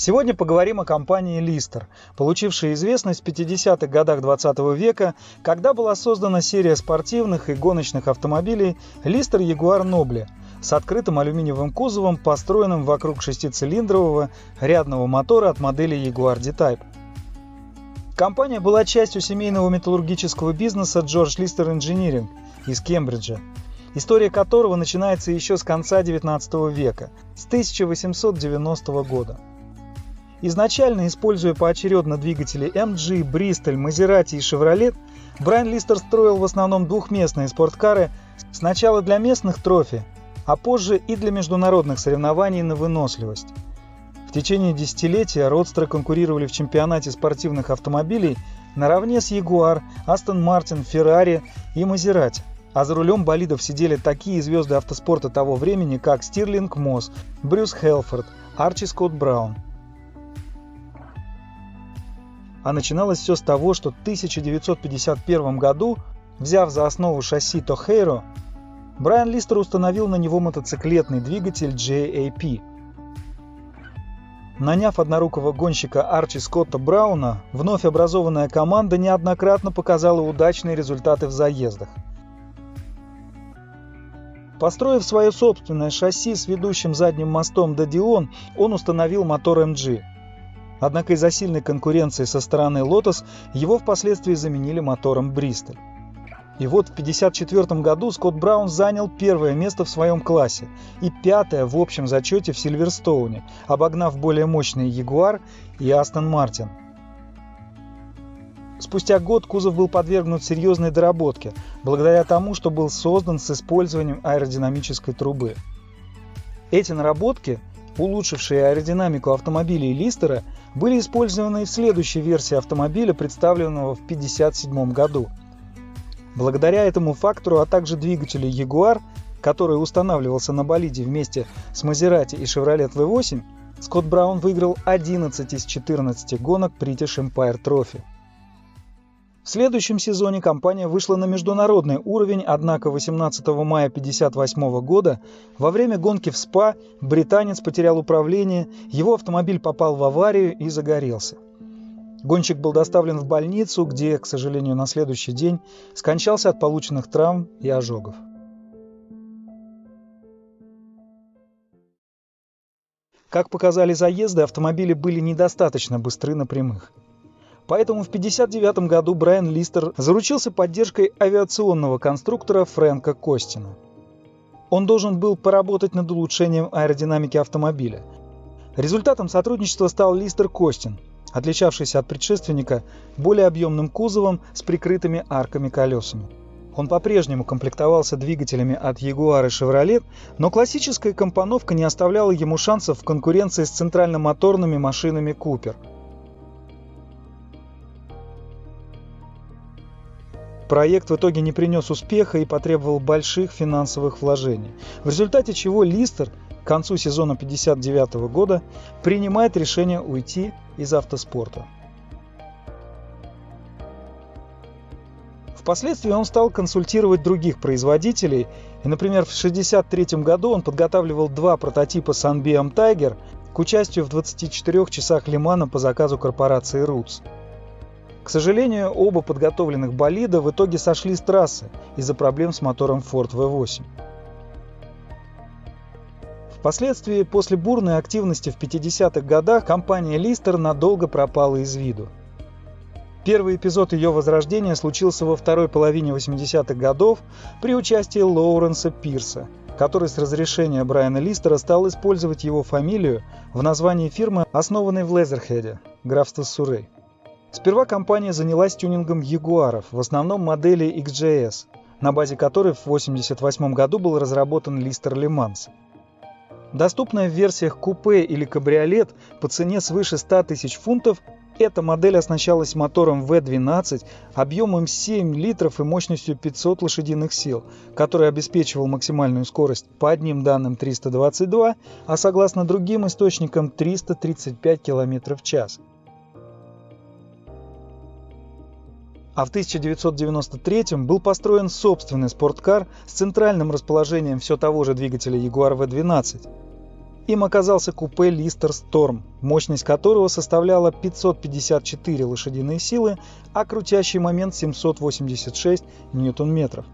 Сегодня поговорим о компании Lister, получившей известность в 50-х годах 20 века, когда была создана серия спортивных и гоночных автомобилей Lister Jaguar Noble с открытым алюминиевым кузовом, построенным вокруг шестицилиндрового рядного мотора от модели Jaguar D-Type. Компания была частью семейного металлургического бизнеса George Lister Engineering из Кембриджа, история которого начинается еще с конца 19 века, с 1890 года. Изначально, используя поочередно двигатели MG, Bristol, Maserati и Chevrolet, Брайан Листер строил в основном двухместные спорткары сначала для местных трофи, а позже и для международных соревнований на выносливость. В течение десятилетия родстеры конкурировали в чемпионате спортивных автомобилей наравне с Jaguar, Aston Martin, Ferrari и Maserati. А за рулем болидов сидели такие звезды автоспорта того времени, как Стирлинг Мосс, Брюс Хелфорд, Арчи Скотт Браун. А начиналось все с того, что в 1951 году, взяв за основу шасси Тохейро, Брайан Листер установил на него мотоциклетный двигатель JAP. Наняв однорукого гонщика Арчи Скотта Брауна, вновь образованная команда неоднократно показала удачные результаты в заездах. Построив свое собственное шасси с ведущим задним мостом Додион, он установил мотор MG. Однако из-за сильной конкуренции со стороны Lotus его впоследствии заменили мотором Bristol. И вот в 1954 году Скотт Браун занял первое место в своем классе и пятое в общем зачете в Сильверстоуне, обогнав более мощные Jaguar и Aston Martin. Спустя год кузов был подвергнут серьезной доработке, благодаря тому, что был создан с использованием аэродинамической трубы. Эти наработки, улучшившие аэродинамику автомобилей Листера, были использованы и в следующей версии автомобиля, представленного в 1957 году. Благодаря этому фактору, а также двигателю Jaguar, который устанавливался на болиде вместе с Maserati и Chevrolet V8, Скотт Браун выиграл 11 из 14 гонок British Empire Trophy. В следующем сезоне компания вышла на международный уровень, однако 18 мая 1958 года во время гонки в СПА британец потерял управление, его автомобиль попал в аварию и загорелся. Гонщик был доставлен в больницу, где, к сожалению, на следующий день скончался от полученных травм и ожогов. Как показали заезды, автомобили были недостаточно быстры на прямых. Поэтому в 1959 году Брайан Листер заручился поддержкой авиационного конструктора Фрэнка Костина. Он должен был поработать над улучшением аэродинамики автомобиля. Результатом сотрудничества стал Листер-Костин, отличавшийся от предшественника более объемным кузовом с прикрытыми арками колесами. Он по-прежнему комплектовался двигателями от Jaguar и Chevrolet, но классическая компоновка не оставляла ему шансов в конкуренции с центральномоторными машинами Cooper. Проект в итоге не принес успеха и потребовал больших финансовых вложений, в результате чего Листер к концу сезона 1959 года принимает решение уйти из автоспорта. Впоследствии он стал консультировать других производителей, и, например, в 1963 году он подготавливал два прототипа Sunbeam Tiger к участию в 24 часах Ле-Мана по заказу корпорации Roots. К сожалению, оба подготовленных болида в итоге сошли с трассы из-за проблем с мотором Ford V8. Впоследствии, после бурной активности в 50-х годах, компания Lister надолго пропала из виду. Первый эпизод ее возрождения случился во второй половине 80-х годов при участии Лоуренса Пирса, который с разрешения Брайана Листера стал использовать его фамилию в названии фирмы, основанной в Лезерхеде, графство Суррей. Сперва компания занялась тюнингом ягуаров, в основном модели XJS, на базе которой в 1988 году был разработан Lister Le Mans. Доступная в версиях купе или кабриолет по цене свыше 100 тысяч фунтов, эта модель оснащалась мотором V12 объемом 7 литров и мощностью 500 лошадиных сил, который обеспечивал максимальную скорость по одним данным 322, а согласно другим источникам 335 км в час. А в 1993 был построен собственный спорткар с центральным расположением все того же двигателя Jaguar V12. Им оказался купе Lister Storm, мощность которого составляла 554 лошадиные силы, а крутящий момент 786 ньютон-метров.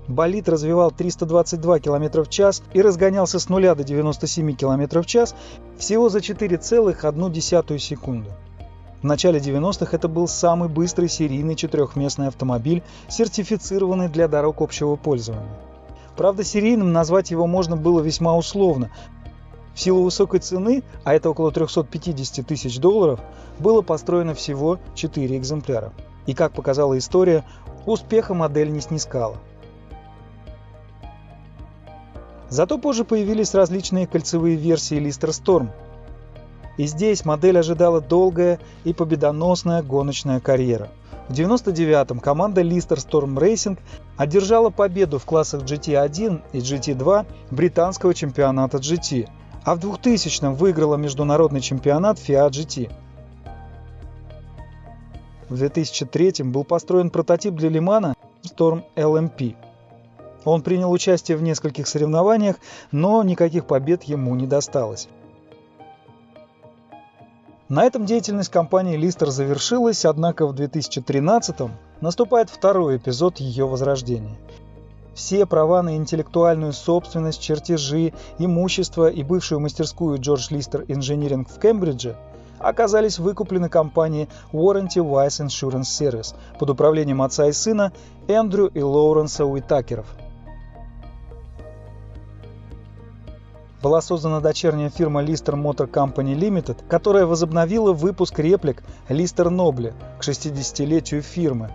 Болид развивал 322 км в час и разгонялся с 0 до 97 км в час всего за 4,1 секунды. В начале 90-х это был самый быстрый серийный четырехместный автомобиль, сертифицированный для дорог общего пользования. Правда, серийным назвать его можно было весьма условно. В силу высокой цены, а это около $350 тысяч, было построено всего 4 экземпляра. И, как показала история, успеха модель не снискала. Зато позже появились различные кольцевые версии Lister Storm. И здесь модель ожидала долгая и победоносная гоночная карьера. В 1999-м команда Lister Storm Racing одержала победу в классах GT1 и GT2 британского чемпионата GT, а в 2000-м выиграла международный чемпионат FIA GT. В 2003-м был построен прототип для Лимана Storm LMP. Он принял участие в нескольких соревнованиях, но никаких побед ему не досталось. На этом деятельность компании Lister завершилась, однако в 2013-м наступает второй эпизод ее возрождения. Все права на интеллектуальную собственность, чертежи, имущество и бывшую мастерскую George Lister Engineering в Кембридже оказались выкуплены компанией Warranty Wise Insurance Service под управлением отца и сына Эндрю и Лоуренса Уитакеров. Была создана дочерняя фирма Lister Motor Company Limited, которая возобновила выпуск реплик Lister Noble к 60-летию фирмы.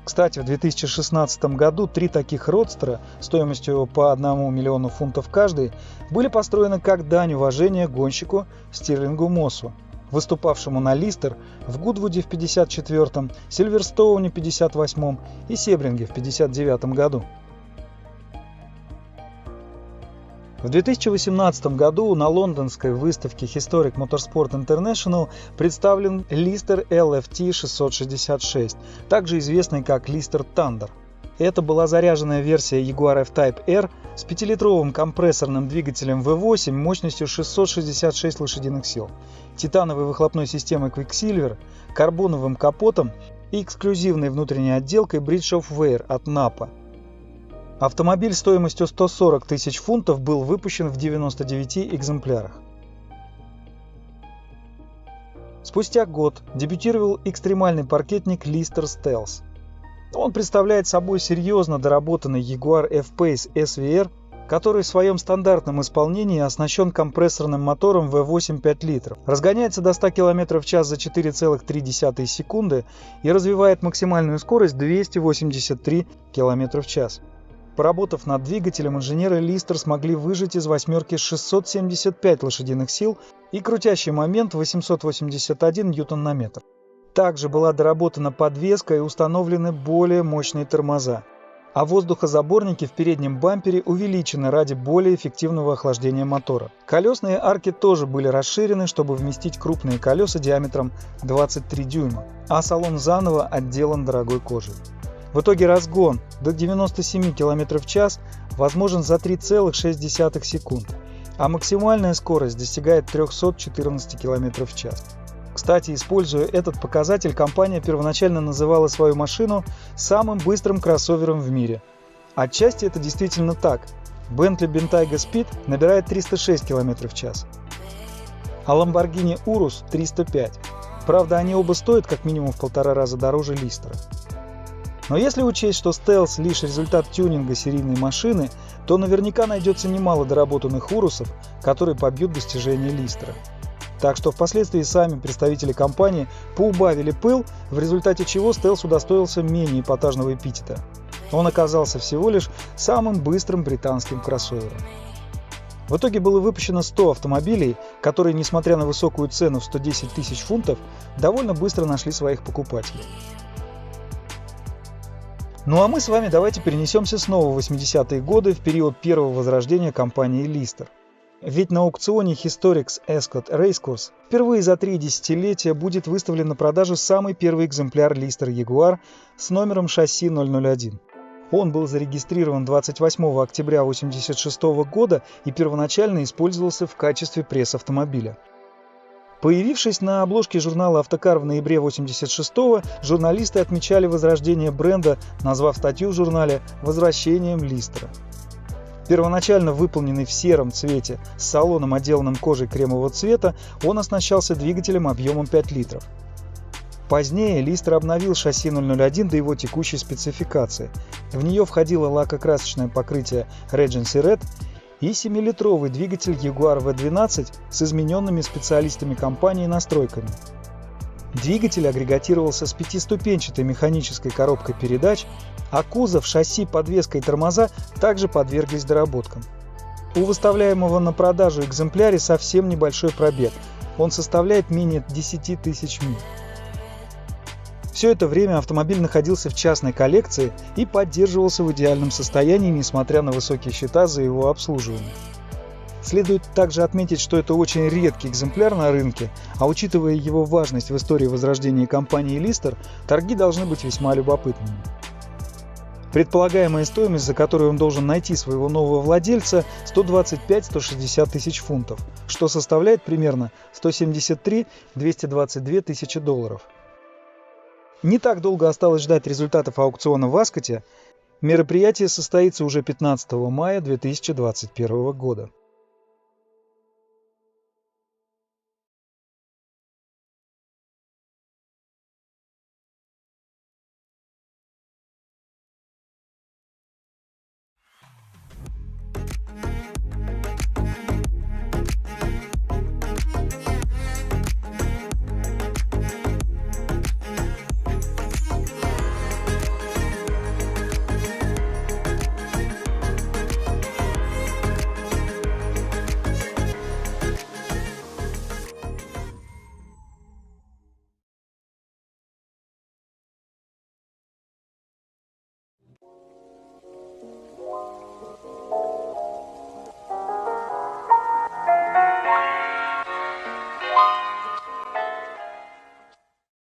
Кстати, в 2016 году 3 таких родстера стоимостью по 1 миллиону фунтов каждый были построены как дань уважения гонщику Стирлингу Моссу, выступавшему на Lister в Гудвуде в 1954, Сильверстоуне в 1958 и Себринге в 1959 году. В 2018 году на лондонской выставке Historic Motorsport International представлен Lister LFT 666, также известный как Lister Thunder. Это была заряженная версия Jaguar F-Type R с 5-литровым компрессорным двигателем V8 мощностью 666 лошадиных сил, титановой выхлопной системой Quicksilver, карбоновым капотом и эксклюзивной внутренней отделкой Bridge of Weir от Napa. Автомобиль стоимостью 140 тысяч фунтов был выпущен в 99 экземплярах. Спустя год дебютировал экстремальный паркетник Lister Stealth. Он представляет собой серьезно доработанный Jaguar F-Pace SVR, который в своем стандартном исполнении оснащен компрессорным мотором V8 5 литров, разгоняется до 100 км в час за 4,3 секунды и развивает максимальную скорость 283 км в час. Поработав над двигателем, инженеры Lister смогли выжать из восьмерки 675 лошадиных сил и крутящий момент 881 ньютон-метр. Также была доработана подвеска и установлены более мощные тормоза, а воздухозаборники в переднем бампере увеличены ради более эффективного охлаждения мотора. Колесные арки тоже были расширены, чтобы вместить крупные колеса диаметром 23 дюйма, а салон заново отделан дорогой кожей. В итоге разгон до 97 км в час возможен за 3,6 секунд, а максимальная скорость достигает 314 км в час. Кстати, используя этот показатель, компания первоначально называла свою машину самым быстрым кроссовером в мире. Отчасти это действительно так. Bentley Bentayga Speed набирает 306 км в час, а Lamborghini Urus 305. Правда, они оба стоят как минимум в 1,5 раза дороже Lister. Но если учесть, что Stealth лишь результат тюнинга серийной машины, то наверняка найдется немало доработанных урусов, которые побьют достижения Lister. Так что впоследствии сами представители компании поубавили пыл, в результате чего Stealth удостоился менее эпатажного эпитета. Он оказался всего лишь самым быстрым британским кроссовером. В итоге было выпущено 100 автомобилей, которые, несмотря на высокую цену в 110 тысяч фунтов, довольно быстро нашли своих покупателей. Ну а мы с вами давайте перенесемся снова в 80-е годы, в период первого возрождения компании Lister. Ведь на аукционе Historics Ascot Racecourse впервые за 3 десятилетия будет выставлен на продажу самый первый экземпляр Lister Jaguar с номером шасси 001. Он был зарегистрирован 28 октября 1986 года и первоначально использовался в качестве пресс-автомобиля. Появившись на обложке журнала «Автокар» в ноябре 1986-го, журналисты отмечали возрождение бренда, назвав статью в журнале «Возвращением Листера». Первоначально выполненный в сером цвете с салоном, отделанным кожей кремового цвета, он оснащался двигателем объемом 5 литров. Позднее Листер обновил шасси 001 до его текущей спецификации. В нее входило лакокрасочное покрытие Regency Red и 7-литровый двигатель Jaguar V12 с измененными специалистами компании настройками. Двигатель агрегатировался с 5-ступенчатой механической коробкой передач, а кузов, шасси, подвеска и тормоза также подверглись доработкам. У выставляемого на продажу экземпляре совсем небольшой пробег, он составляет менее 10 тысяч миль. Все это время автомобиль находился в частной коллекции и поддерживался в идеальном состоянии, несмотря на высокие счета за его обслуживание. Следует также отметить, что это очень редкий экземпляр на рынке, а учитывая его важность в истории возрождения компании Lister, торги должны быть весьма любопытными. Предполагаемая стоимость, за которую он должен найти своего нового владельца, 125-160 тысяч фунтов, что составляет примерно 173-222 тысячи долларов. Не так долго осталось ждать результатов аукциона в Аскоте. Мероприятие состоится уже 15 мая 2021 года.